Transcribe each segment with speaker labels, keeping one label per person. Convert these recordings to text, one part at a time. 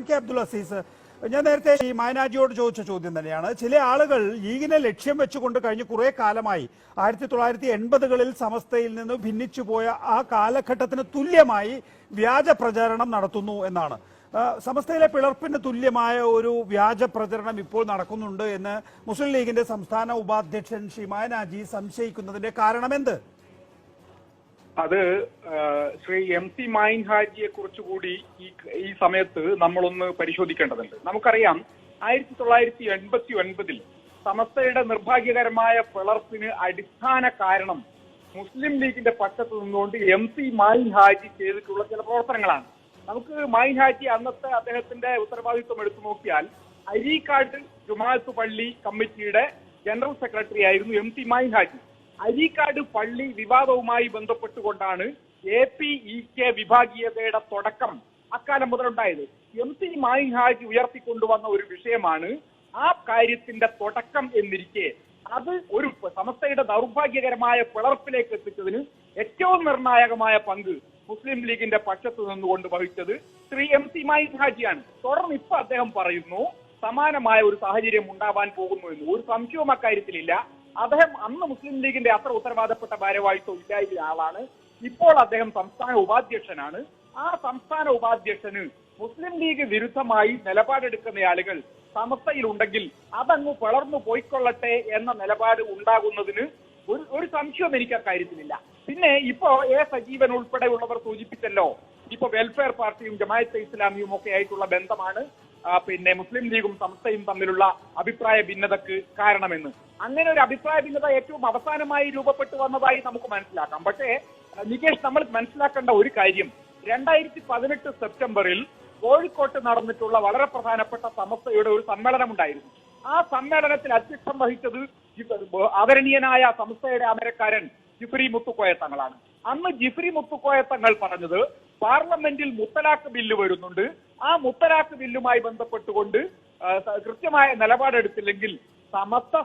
Speaker 1: K Abdul Azeez, ഞാൻ നേരത്തെ ഈ മായനാജിയോട് ചോദിച്ച ചോദ്യം തന്നെയാണ്. ചില ആളുകൾ ലീഗിനെ ലക്ഷ്യം വെച്ചുകൊണ്ട് കഴിഞ്ഞ് കുറെ കാലമായി 1980കളിൽ സമസ്തയിൽ നിന്ന് ഭിന്നിച്ചുപോയ ആ കാലഘട്ടത്തിന് തുല്യമായി വ്യാജ പ്രചാരണം നടത്തുന്നു എന്നാണ്. സമസ്തയിലെ പിളർപ്പിന് തുല്യമായ ഒരു വ്യാജ പ്രചരണം ഇപ്പോൾ നടക്കുന്നുണ്ട് എന്ന് മുസ്ലിം ലീഗിന്റെ സംസ്ഥാന ഉപാധ്യക്ഷൻ ശ്രീ മായനാജി സംശയിക്കുന്നതിന്റെ കാരണം എന്ത്?
Speaker 2: അത് ശ്രീ MC മായിൻ ഹാജിയെ കുറിച്ചുകൂടി ഈ സമയത്ത് നമ്മളൊന്ന് പരിശോധിക്കേണ്ടതുണ്ട്. നമുക്കറിയാം 1989 സമസ്തയുടെ നിർഭാഗ്യകരമായ പിളർപ്പിന് അടിസ്ഥാന കാരണം മുസ്ലിം ലീഗിന്റെ പക്ഷത്ത് നിന്നുകൊണ്ട് MC മായിൻ ഹാജി ചെയ്തിട്ടുള്ള ചില പ്രവർത്തനങ്ങളാണ്. നമുക്ക് മായിൻ ഹാജി അന്നത്തെ അദ്ദേഹത്തിന്റെ ഉത്തരവാദിത്വം എടുത്തു നോക്കിയാൽ അരീക്കാട് ജുമാഅത്ത് പള്ളി കമ്മിറ്റിയുടെ ജനറൽ സെക്രട്ടറി ആയിരുന്നു MC മായിൻ ഹാജി. അരീക്കാട് പള്ളി വിവാദവുമായി ബന്ധപ്പെട്ടുകൊണ്ടാണ് APEK വിഭാഗീയതയുടെ തുടക്കം അക്കാലം മുതലുണ്ടായത്. MC മായിൻ ഹാജി ഉയർത്തിക്കൊണ്ടുവന്ന ഒരു വിഷയമാണ് ആ കാര്യത്തിന്റെ തുടക്കം എന്നിരിക്കെ അത് ഒരു സമസ്തയുടെ ദൗർഭാഗ്യകരമായ പിളർപ്പിലേക്ക് എത്തിച്ചതിന് ഏറ്റവും നിർണായകമായ പങ്ക് മുസ്ലിം ലീഗിന്റെ പക്ഷത്ത് നിന്നുകൊണ്ട് വഹിച്ചത് ശ്രീ MC മായിൻ ഹാജിയാണ്. തുടർന്ന് ഇപ്പൊ അദ്ദേഹം പറയുന്നു സമാനമായ ഒരു സാഹചര്യം ഉണ്ടാവാൻ പോകുന്നു എന്ന്. ഒരു സംശയവും അക്കാര്യത്തിലില്ല. അദ്ദേഹം അന്ന് മുസ്ലിം ലീഗിന്റെ അത്ര ഉത്തരവാദപ്പെട്ട ഭാരവാഹിത്വം ഇല്ലായിരുന്ന ആളാണ്. ഇപ്പോൾ അദ്ദേഹം സംസ്ഥാന ഉപാധ്യക്ഷനാണ്. ആ സംസ്ഥാന ഉപാധ്യക്ഷന് മുസ്ലിം ലീഗ് വിരുദ്ധമായി നിലപാടെടുക്കുന്ന ആളുകൾ സമസ്തയിലുണ്ടെങ്കിൽ അതങ്ങ് പിളർന്നു പോയിക്കൊള്ളട്ടെ എന്ന നിലപാട് ഉണ്ടാകുന്നതിന് ഒരു സംശയവും എനിക്ക് അക്കാര്യത്തിലില്ല. പിന്നെ ഇപ്പോ സജീവൻ ഉൾപ്പെടെയുള്ളവർ സൂചിപ്പിച്ചല്ലോ, ഇപ്പൊ വെൽഫെയർ പാർട്ടിയും ജമാഅത്തെ ഇസ്ലാമിയും ഒക്കെ ആയിട്ടുള്ള ബന്ധമാണ് പിന്നെ മുസ്ലിം ലീഗും സമസ്തയും തമ്മിലുള്ള അഭിപ്രായ ഭിന്നതക്ക് കാരണമെന്ന്. അങ്ങനെ ഒരു അഭിപ്രായ ഭിന്നത ഏറ്റവും അവസാനമായി രൂപപ്പെട്ടു വന്നതായി നമുക്ക് മനസ്സിലാക്കാം. പക്ഷേ നികേഷ്, നമ്മൾ മനസ്സിലാക്കേണ്ട ഒരു കാര്യം, 2018 സെപ്റ്റംബറിൽ കോഴിക്കോട്ട് നടന്നിട്ടുള്ള വളരെ പ്രധാനപ്പെട്ട സമസ്തയുടെ ഒരു സമ്മേളനം ഉണ്ടായിരുന്നു. ആ സമ്മേളനത്തിൽ അധ്യക്ഷം വഹിച്ചത് ആദരണീയനായ സമസ്തയുടെ അമരക്കാരൻ ജിഫ്രി മുത്തുക്കോയ തങ്ങളാണ്. അന്ന് ജിഫ്രി മുത്തുക്കോയ തങ്ങൾ പറഞ്ഞത് പാർലമെന്റിൽ മുത്തലാഖ് ബില്ല് വരുന്നുണ്ട്, ആ മുത്തലാഖ് ബില്ലുമായി ബന്ധപ്പെട്ടുകൊണ്ട് കൃത്യമായ നിലപാടെടുത്തില്ലെങ്കിൽ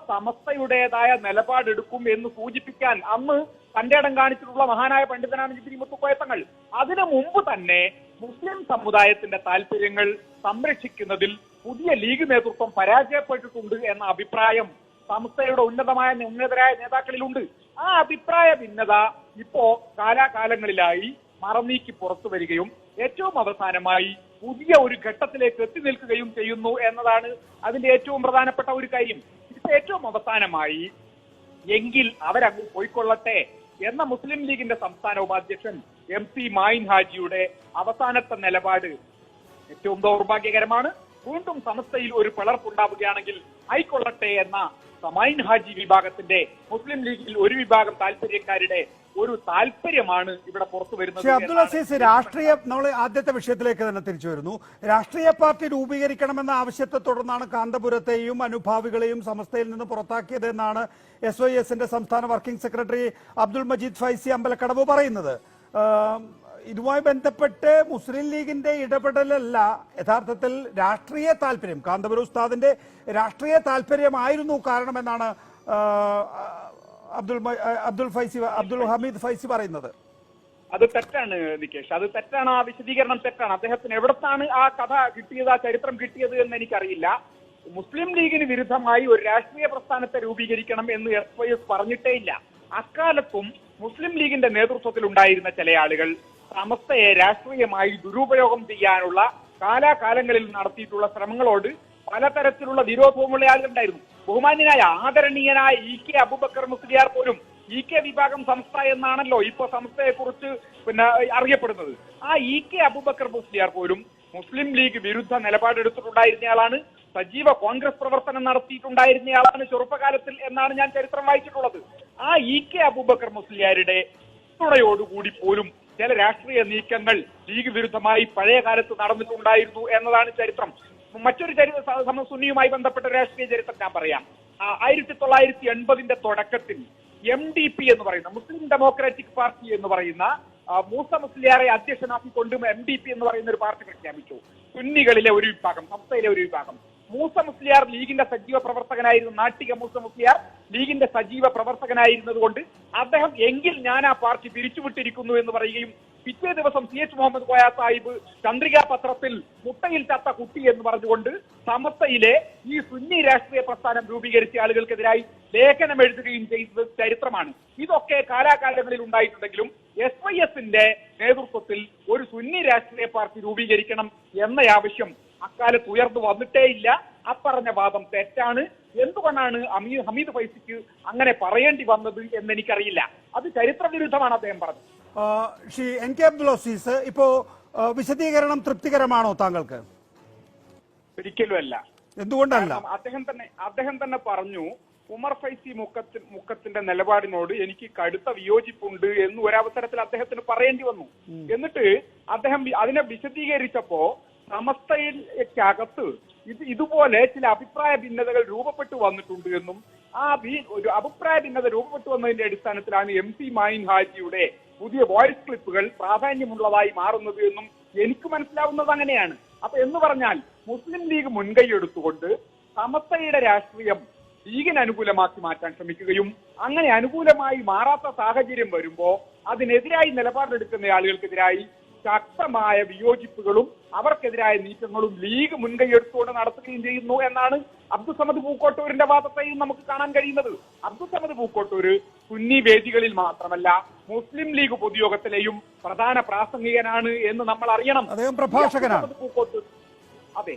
Speaker 2: സമസ്തയുടേതായ നിലപാടെടുക്കും എന്ന് സൂചിപ്പിക്കാൻ അന്ന് തന്റെ ഇടം കാണിച്ചിട്ടുള്ള മഹാനായ പണ്ഡിതനാണ് ജിഫ്രി മുത്തുക്കോയ തങ്ങൾ. അതിനു മുമ്പ് തന്നെ മുസ്ലിം സമുദായത്തിന്റെ താല്പര്യങ്ങൾ സംരക്ഷിക്കുന്നതിൽ പുതിയ ലീഗ് നേതൃത്വം പരാജയപ്പെട്ടിട്ടുണ്ട് എന്ന അഭിപ്രായം സമസ്തയുടെ ഉന്നതരായ നേതാക്കളിലുണ്ട്. ആ അഭിപ്രായ ഭിന്നത ഇപ്പോ കാലാകാലങ്ങളിലായി മറന്നീക്കി പുറത്തു വരികയും ഏറ്റവും അവസാനമായി പുതിയ ഒരു ഘട്ടത്തിലേക്ക് എത്തി നിൽക്കുകയും ചെയ്യുന്നു എന്നതാണ് അതിന്റെ ഏറ്റവും പ്രധാനപ്പെട്ട ഒരു കാര്യം. ഇപ്പൊ ഏറ്റവും അവസാനമായി എങ്കിൽ അവരങ്ങ് പോയിക്കൊള്ളട്ടെ എന്ന മുസ്ലിം ലീഗിന്റെ സംസ്ഥാന ഉപാധ്യക്ഷൻ MC മായിൻ ഹാജിയുടെ അവസാനത്തെ നിലപാട് ഏറ്റവും ദൗർഭാഗ്യകരമാണ്. വീണ്ടും സമസ്തയിൽ ഒരു പിളർപ്പുണ്ടാവുകയാണെങ്കിൽ ആയിക്കൊള്ളട്ടെ എന്ന മായിൻ ഹാജി വിഭാഗത്തിന്റെ മുസ്ലിം ലീഗിൽ ഒരു വിഭാഗം താല്പര്യക്കാരുടെ ഒരു താല്പര്യമാണ് ഇവിടെ പുറത്തു വരുന്നത്.
Speaker 1: അബ്ദുൽ അസീസ്, നമ്മൾ ആദ്യത്തെ വിഷയത്തിലേക്ക് തന്നെ തിരിച്ചു വരുന്നു. രാഷ്ട്രീയ പാർട്ടി രൂപീകരിക്കണമെന്ന ആവശ്യത്തെ തുടർന്നാണ് കാന്തപുരത്തെയും അനുഭാവികളെയും സമസ്തയിൽ നിന്ന് പുറത്താക്കിയത് എന്നാണ് SYSന്റെ സംസ്ഥാന വർക്കിംഗ് സെക്രട്ടറി അബ്ദുൾ മജീദ് ഫൈസി അമ്പലക്കടവ് പറയുന്നത്. ഇതുമായി ബന്ധപ്പെട്ട് മുസ്ലിം ലീഗിന്റെ ഇടപെടലല്ല, യഥാർത്ഥത്തിൽ രാഷ്ട്രീയ താല്പര്യം, കാന്തപുരം ഉസ്താദിന്റെ രാഷ്ട്രീയ താല്പര്യമായിരുന്നു കാരണമെന്നാണ് അബ്ദുൾ ഹമീദ് ഫൈസി പറയുന്നത്.
Speaker 2: അത് തെറ്റാണ് നികേഷ്, അത് തെറ്റാണ്. ആ വിശദീകരണം തെറ്റാണ്. അദ്ദേഹത്തിന് എവിടത്താണ് ആ കഥ കിട്ടിയത്, ആ ചരിത്രം കിട്ടിയത് എന്ന് എനിക്കറിയില്ല. മുസ്ലിം ലീഗിന് വിരുദ്ധമായി ഒരു രാഷ്ട്രീയ പ്രസ്ഥാനത്തെ രൂപീകരിക്കണം എന്ന് SYS പറഞ്ഞിട്ടേ ഇല്ല. അക്കാലത്തും മുസ്ലിം ലീഗിന്റെ നേതൃത്വത്തിൽ ഉണ്ടായിരുന്ന ചില ആളുകൾ സമസ്തയെ രാഷ്ട്രീയമായി ദുരുപയോഗം ചെയ്യാനുള്ള കാലാകാലങ്ങളിൽ നടത്തിയിട്ടുള്ള ശ്രമങ്ങളോട് പലതരത്തിലുള്ള വിരോധവുമുള്ള ആളുകളുണ്ടായിരുന്നു. ബഹുമാന്യനായ ആദരണീയനായ EK അബൂബക്കർ മുസ്ലിയാർ പോലും EK വിഭാഗം സംസ്ഥ എന്നാണല്ലോ ഇപ്പൊ സംസ്ഥയെ കുറിച്ച് അറിയപ്പെടുന്നത്. ആ EK അബൂബക്കർ മുസ്ലിയാർ പോലും മുസ്ലിം ലീഗ് വിരുദ്ധ നിലപാടെടുത്തിട്ടുണ്ടായിരുന്നയാളാണ്. സജീവ കോൺഗ്രസ് പ്രവർത്തനം നടത്തിയിട്ടുണ്ടായിരുന്നയാളാണ് ചെറുപ്പകാലത്തിൽ എന്നാണ് ഞാൻ ചരിത്രം വായിച്ചിട്ടുള്ളത്. ആ EK അബൂബക്കർ മുസ്ലിയാരുടെ പിന്തുണയോടുകൂടി പോലും ചില രാഷ്ട്രീയ നീക്കങ്ങൾ ലീഗ് വിരുദ്ധമായി പഴയ കാലത്ത് നടന്നിട്ടുണ്ടായിരുന്നു എന്നതാണ് ചരിത്രം. മറ്റൊരു സുന്നിയുമായി ബന്ധപ്പെട്ട രാഷ്ട്രീയ ചരിത്രം ഞാൻ പറയാം. 1980ന്റെ തുടക്കത്തിൽ MDP എന്ന് പറയുന്ന മുസ്ലിം ഡെമോക്രാറ്റിക് പാർട്ടി എന്ന് പറയുന്ന മൂസ മുസ്ലിയാരെ അധ്യക്ഷനാക്കിക്കൊണ്ടും MDP എന്ന് പറയുന്ന ഒരു പാർട്ടി പ്രഖ്യാപിച്ചു. സുന്നികളിലെ ഒരു വിഭാഗം, സംസ്ഥയിലെ ഒരു വിഭാഗം. മൂസ മുസ്ലിയാർ ലീഗിന്റെ സജീവ പ്രവർത്തകനായിരുന്നു. നാട്ടിക മൂസ മുസ്ലിയാർ ലീഗിന്റെ സജീവ പ്രവർത്തകനായിരുന്നത് കൊണ്ട് അദ്ദേഹം എങ്കിൽ ഞാൻ ആ പാർട്ടി പിരിച്ചുവിട്ടിരിക്കുന്നു എന്ന് പറയുകയും പിറ്റേ ദിവസം CH മുഹമ്മദ് കോയ സാഹിബ് ചന്ദ്രികാ പത്രത്തിൽ മുട്ടയിൽ ചത്ത കുട്ടി എന്ന് പറഞ്ഞുകൊണ്ട് സമസ്തയിലെ ഈ സുന്നി രാഷ്ട്രീയ പ്രസ്ഥാനം രൂപീകരിച്ച ആളുകൾക്കെതിരായി ലേഖനം എഴുതുകയും ചെയ്തത് ചരിത്രമാണ്. ഇതൊക്കെ കാലാകാലങ്ങളിൽ ഉണ്ടായിട്ടുണ്ടെങ്കിലും SYSന്റെ നേതൃത്വത്തിൽ ഒരു സുന്നി രാഷ്ട്രീയ പാർട്ടി രൂപീകരിക്കണം എന്ന ആവശ്യം അക്കാലത്ത് ഉയർന്നു വന്നിട്ടേയില്ല. അപ്പറഞ്ഞ വാദം തെറ്റാണ്. എന്തുകൊണ്ടാണ് ഹമീദ് ഫൈസിക്ക് അങ്ങനെ പറയേണ്ടി വന്നത് എന്ന് എനിക്കറിയില്ല. അത് ചരിത്ര വിരുദ്ധമാണ് അദ്ദേഹം പറഞ്ഞത്.
Speaker 1: ശ്രീ NK അബ്ദുൽ അസീസ്, ഇപ്പോ വിശദീകരണം തൃപ്തികരമാണോ താങ്കൾക്ക്?
Speaker 2: ഒരിക്കലും അല്ല.
Speaker 1: എന്തുകൊണ്ടല്ല?
Speaker 2: അദ്ദേഹം തന്നെ പറഞ്ഞു, ഉമർ ഫൈസി മുക്കത്തിന്റെ നിലപാടിനോട് എനിക്ക് കടുത്ത വിയോജിപ്പുണ്ട് എന്ന് ഒരവസരത്തിൽ അദ്ദേഹത്തിന് പറയേണ്ടി വന്നു. എന്നിട്ട് അദ്ദേഹം അതിനെ വിശദീകരിച്ചപ്പോ സമസ്തയിലേക്കകത്ത് ഇതുപോലെ ചില അഭിപ്രായ ഭിന്നതകൾ രൂപപ്പെട്ടു വന്നിട്ടുണ്ട് എന്നും ഒരു അഭിപ്രായ ഭിന്നത രൂപപ്പെട്ടു വന്നതിന്റെ അടിസ്ഥാനത്തിലാണ് MC മായിൻ ഹാജിയുടെ പുതിയ വോയിസ് ക്ലിപ്പുകൾ പ്രാധാന്യമുള്ളതായി മാറുന്നത് എന്നും എനിക്ക് മനസ്സിലാവുന്നത് അങ്ങനെയാണ്. അപ്പൊ എന്ന് പറഞ്ഞാൽ മുസ്ലിം ലീഗ് മുൻകൈ എടുത്തുകൊണ്ട് സമസ്തയുടെ രാഷ്ട്രീയം ലീഗിന് അനുകൂലമാക്കി മാറ്റാൻ ശ്രമിക്കുകയും അങ്ങനെ അനുകൂലമായി മാറാത്ത സാഹചര്യം വരുമ്പോ അതിനെതിരായി നിലപാടെടുക്കുന്ന ആളുകൾക്കെതിരായി ശക്തമായ വിയോജിപ്പുകളും അവർക്കെതിരായ നീക്കങ്ങളും ലീഗ് മുൻകൈയെടുത്തുകൊണ്ട് നടത്തുകയും ചെയ്യുന്നു എന്നാണ് അബ്ദുസമദ് പൂക്കോട്ടൂരിന്റെ വാദത്തെയും നമുക്ക് കാണാൻ കഴിയുന്നത്. അബ്ദുസമദ് പൂക്കോട്ടൂര് സുന്നി വേദികളിൽ മാത്രമല്ല മുസ്ലിം ലീഗ് പൊതുയോഗത്തിലെയും പ്രധാന പ്രാസംഗികനാണ് എന്ന് നമ്മൾ അറിയണം.
Speaker 1: പ്രഭാഷകനാണ്
Speaker 2: പൂക്കോട്ടൂർ. അതെ,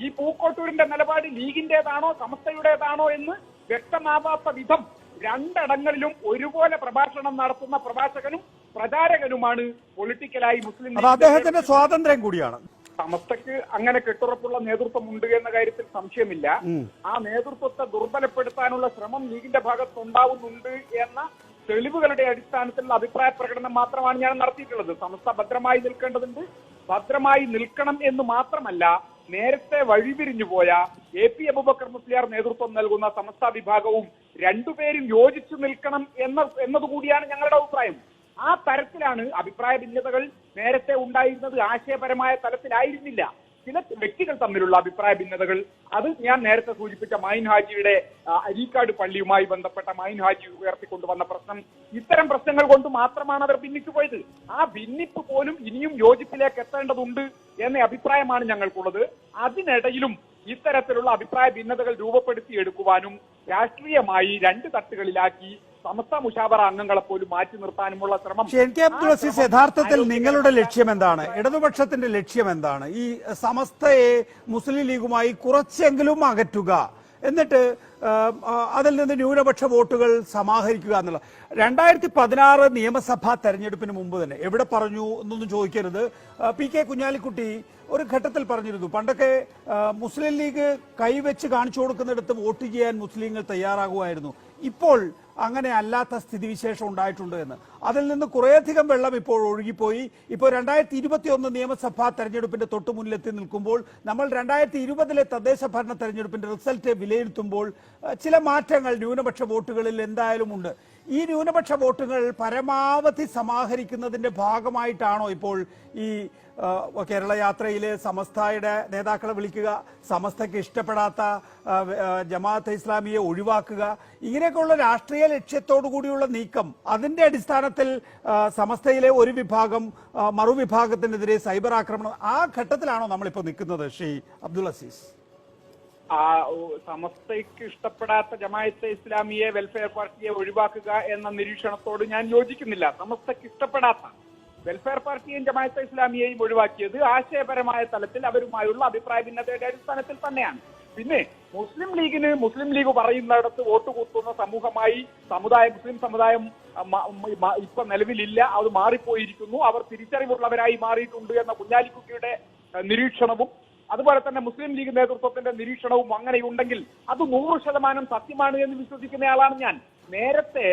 Speaker 2: ഈ പൂക്കോട്ടൂരിന്റെ നിലപാട് ലീഗിന്റേതാണോ സമസ്തയുടേതാണോ എന്ന് വ്യക്തമാവാത്ത വിധം രണ്ടിടങ്ങളിലും ഒരുപോലെ പ്രഭാഷണം നടത്തുന്ന പ്രഭാഷകനും പ്രചാരകനുമാണ് പൊളിറ്റിക്കലായി മുസ്ലിം ലീഗ്.
Speaker 1: അദ്ദേഹത്തിന്റെ സ്വാതന്ത്ര്യം കൂടിയാണ്.
Speaker 2: സമസ്തക്ക് അങ്ങനെ കെട്ടുറപ്പുള്ള നേതൃത്വം ഉണ്ട് എന്ന കാര്യത്തിൽ സംശയമില്ല. ആ നേതൃത്വത്തെ ദുർബലപ്പെടുത്താനുള്ള ശ്രമം ലീഗിന്റെ ഭാഗത്തുണ്ടാവുന്നുണ്ട് എന്ന തെളിവുകളുടെ അടിസ്ഥാനത്തിലുള്ള അഭിപ്രായ പ്രകടനം മാത്രമാണ് ഞാൻ നടത്തിയിട്ടുള്ളത്. സമസ്ത ഭദ്രമായി നിൽക്കേണ്ടതുണ്ട്. ഭദ്രമായി നിൽക്കണം എന്ന് മാത്രമല്ല, നേരത്തെ വഴിപിരിഞ്ഞു പോയ AP അബൂബക്കർ മുസ്ലിയാർ നേതൃത്വം നൽകുന്ന സമസ്ത വിഭാഗവും രണ്ടുപേരും യോജിച്ചു നിൽക്കണം എന്നതുകൂടിയാണ് ഞങ്ങളുടെ അഭിപ്രായം. ആ തരത്തിലാണ് അഭിപ്രായ ഭിന്നതകൾ നേരത്തെ ഉണ്ടായിരുന്നത്. ആശയപരമായ തലത്തിലായിരുന്നില്ല. ചില വ്യക്തികൾ തമ്മിലുള്ള അഭിപ്രായ ഭിന്നതകൾ, അത് ഞാൻ നേരത്തെ സൂചിപ്പിച്ച മായിൻ ഹാജിയുടെ അരീക്കാട് പള്ളിയുമായി ബന്ധപ്പെട്ട മായിൻ ഹാജി ഉയർത്തിക്കൊണ്ടുവന്ന പ്രശ്നം, ഇത്തരം പ്രശ്നങ്ങൾ കൊണ്ട് മാത്രമാണ് അവർ ഭിന്നിച്ചു പോയത്. ആ ഭിന്നിപ്പ് പോലും ഇനിയും യോജിപ്പിലേക്ക് എത്തേണ്ടതുണ്ട് എന്ന അഭിപ്രായമാണ് ഞങ്ങൾക്കുള്ളത്. അതിനിടയിലും ഇത്തരത്തിലുള്ള അഭിപ്രായ ഭിന്നതകൾ രൂപപ്പെടുത്തിയെടുക്കുവാനും രാഷ്ട്രീയമായി രണ്ട് തട്ടുകളിലാക്കി സമസ്ത മുഷാവറ അംഗങ്ങളെ പോലും മാറ്റി നിർത്താനുമുള്ള ശ്രമം.
Speaker 1: NK അബ്ദുൽ അസീസ്, യഥാർത്ഥത്തിൽ നിങ്ങളുടെ ലക്ഷ്യം എന്താണ്? ഇടതുപക്ഷത്തിന്റെ ലക്ഷ്യം എന്താണ്? ഈ സമസ്തയെ മുസ്ലിം ലീഗുമായി കുറച്ചെങ്കിലും അകറ്റുക, എന്നിട്ട് അതിൽ നിന്ന് ന്യൂനപക്ഷ വോട്ടുകൾ സമാഹരിക്കുക എന്നുള്ള. 2016 നിയമസഭാ തെരഞ്ഞെടുപ്പിന് മുമ്പ് തന്നെ എവിടെ പറഞ്ഞു എന്നൊന്നും ചോദിക്കരുത്, PK കുഞ്ഞാലിക്കുട്ടി ഒരു ഘട്ടത്തിൽ പറഞ്ഞിരുന്നു, പണ്ടൊക്കെ മുസ്ലിം ലീഗ് കൈവച്ച് കാണിച്ചു കൊടുക്കുന്നിടത്ത് വോട്ട് ചെയ്യാൻ മുസ്ലിങ്ങൾ തയ്യാറാകുമായിരുന്നു. ഇപ്പോൾ അങ്ങനെ അല്ലാത്ത സ്ഥിതിവിശേഷം ഉണ്ടായിട്ടുണ്ട് എന്ന്. അതിൽ നിന്ന് കുറേയധികം വെള്ളം ഇപ്പോൾ ഒഴുകിപ്പോയി. ഇപ്പോൾ 2021 നിയമസഭാ തെരഞ്ഞെടുപ്പിന്റെ തൊട്ടു മുന്നിലെത്തി നിൽക്കുമ്പോൾ നമ്മൾ 2020 തദ്ദേശ ഭരണ തെരഞ്ഞെടുപ്പിന്റെ റിസൾട്ട് വിലയിരുത്തുമ്പോൾ ചില മാറ്റങ്ങൾ ന്യൂനപക്ഷ വോട്ടുകളിൽ എന്തായാലും ഉണ്ട്. ഈ ന്യൂനപക്ഷ വോട്ടുകൾ പരമാവധി സമാഹരിക്കുന്നതിന്റെ ഭാഗമായിട്ടാണോ ഇപ്പോൾ ഈ കേരള യാത്രയിലെ സമസ്തയുടെ നേതാക്കളെ വിളിക്കുക, സമസ്തയ്ക്ക് ഇഷ്ടപ്പെടാത്ത ജമാഅത്തെ ഇസ്ലാമിയെ ഒഴിവാക്കുക, ഇങ്ങനെയൊക്കെയുള്ള രാഷ്ട്രീയ ലക്ഷ്യത്തോടു കൂടിയുള്ള നീക്കം, അതിന്റെ അടിസ്ഥാനത്തിൽ സമസ്തയിലെ ഒരു വിഭാഗം മറുവിഭാഗത്തിനെതിരെ സൈബർ ആക്രമണം, ആ ഘട്ടത്തിലാണോ നമ്മളിപ്പോൾ നിൽക്കുന്നത് ശ്രീ അബ്ദുൽ അസീസ്?
Speaker 2: സമസ്തയ്ക്ക് ഇഷ്ടപ്പെടാത്ത ജമാഅത്തെ ഇസ്ലാമിയെ, വെൽഫെയർ പാർട്ടിയെ ഒഴിവാക്കുക എന്ന നിരീക്ഷണത്തോട് ഞാൻ യോജിക്കുന്നില്ല. സമസ്തയ്ക്ക് ഇഷ്ടപ്പെടാത്ത വെൽഫെയർ പാർട്ടിയെയും ജമാഅത്തെ ഇസ്ലാമിയെയും ഒഴിവാക്കിയത് ആശയപരമായ തലത്തിൽ അവരുമായുള്ള അഭിപ്രായ ഭിന്നതയുടെ അടിസ്ഥാനത്തിൽ തന്നെയാണ്. പിന്നെ മുസ്ലിം ലീഗ് പറയുന്നിടത്ത് വോട്ട് കുത്തുന്ന സമൂഹമായി മുസ്ലിം സമുദായം ഇപ്പൊ നിലവിലില്ല, അത് മാറിപ്പോയിരിക്കുന്നു, അവർ തിരിച്ചറിവുള്ളവരായി മാറിയിട്ടുണ്ട് എന്ന കുഞ്ഞാലിക്കുട്ടിയുടെ നിരീക്ഷണവും അതുപോലെ തന്നെ മുസ്ലിം ലീഗ് നേതൃത്വത്തിന്റെ നിരീക്ഷണവും അങ്ങനെയുണ്ടെങ്കിൽ അത് 100% സത്യമാണ് എന്ന് വിശ്വസിക്കുന്നയാളാണ് ഞാൻ. നേരത്തെ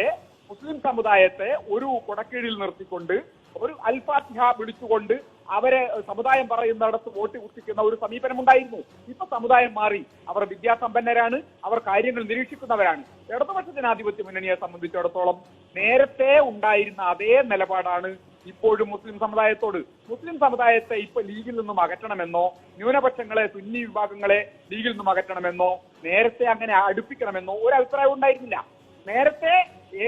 Speaker 2: മുസ്ലിം സമുദായത്തെ ഒരു കുടക്കീഴിൽ നിർത്തിക്കൊണ്ട് ഒരു അൽഫാത്തിഹ വിളിച്ചുകൊണ്ട് അവരെ സമുദായം പറയുന്നിടത്ത് വോട്ട് കുത്തിക്കുന്ന ഒരു സമീപനമുണ്ടായിരുന്നു. ഇപ്പൊ സമുദായം മാറി, അവർ വിദ്യാസമ്പന്നരാണ്, അവർ കാര്യങ്ങൾ നിരീക്ഷിക്കുന്നവരാണ്. ഇടതുപക്ഷ ജനാധിപത്യ മുന്നണിയെ സംബന്ധിച്ചിടത്തോളം നേരത്തെ ഉണ്ടായിരുന്ന അതേ നിലപാടാണ് ഇപ്പോഴും മുസ്ലിം സമുദായത്തോട്. മുസ്ലിം സമുദായത്തെ ഇപ്പൊ ലീഗിൽ നിന്നും അകറ്റണമെന്നോ, ന്യൂനപക്ഷങ്ങളെ, സുന്നി വിഭാഗങ്ങളെ ലീഗിൽ നിന്നും അകറ്റണമെന്നോ, നേരത്തെ അങ്ങനെ അടുപ്പിക്കണമെന്നോ ഒരു അഭിപ്രായം ഉണ്ടായിരുന്നില്ല. നേരത്തെ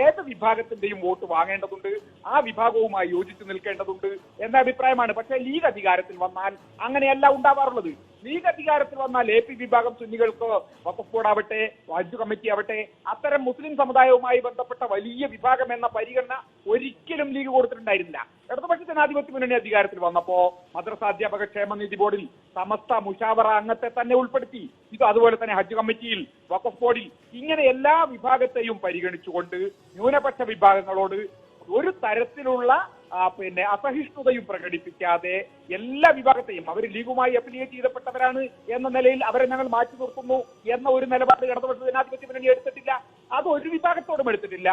Speaker 2: ഏത് വിഭാഗത്തിന്റെയും വോട്ട് വാങ്ങേണ്ടതുണ്ട്, ആ വിഭാഗവുമായി യോജിച്ചു നിൽക്കേണ്ടതുണ്ട് എന്ന അഭിപ്രായമാണ്. പക്ഷേ ലീഗ് അധികാരത്തിൽ വന്നാൽ അങ്ങനെയല്ല ഉണ്ടാവാറുള്ളത്. ലീഗ് അധികാരത്തിൽ വന്നാൽ AP വിഭാഗം സുന്നികൾക്ക് വഖഫ് ബോർഡ് ആവട്ടെ, ഹജ്ജ് കമ്മിറ്റി ആവട്ടെ, അത്തരം മുസ്ലിം സമുദായവുമായി ബന്ധപ്പെട്ട വലിയ വിഭാഗം എന്ന പരിഗണന ഒരിക്കലും ലീഗ് കൊടുത്തിട്ടുണ്ടായിരുന്നില്ല. ഇടതുപക്ഷ ജനാധിപത്യ മുന്നണി അധികാരത്തിൽ വന്നപ്പോ മദ്രസാധ്യാപക ക്ഷേമനിധി ബോർഡിൽ സമസ്ത മുഷാവറ അംഗത്തെ തന്നെ ഉൾപ്പെടുത്തി. ഇത് അതുപോലെ തന്നെ ഹജ്ജ് കമ്മിറ്റിയിൽ, വഖഫ് ബോർഡിൽ, ഇങ്ങനെ എല്ലാ വിഭാഗത്തെയും പരിഗണിച്ചുകൊണ്ട് ന്യൂനപക്ഷ വിഭാഗങ്ങളോട് ഒരു തരത്തിലുള്ള അസഹിഷ്ണുതയും പ്രകടിപ്പിക്കാതെ എല്ലാ വിഭാഗത്തെയും, അവർ ലീഗുമായി അഫിലിയേറ്റ് ചെയ്തപ്പെട്ടവരാണ് എന്ന നിലയിൽ അവരെ ഞങ്ങൾ മാറ്റി നിർത്തുന്നു എന്ന ഒരു നിലപാട് ഇടതുപക്ഷ ജനാധിപത്യ മുന്നണി എടുത്തിട്ടില്ല. അത് ഒരു വിഭാഗത്തോടും എടുത്തിട്ടില്ല.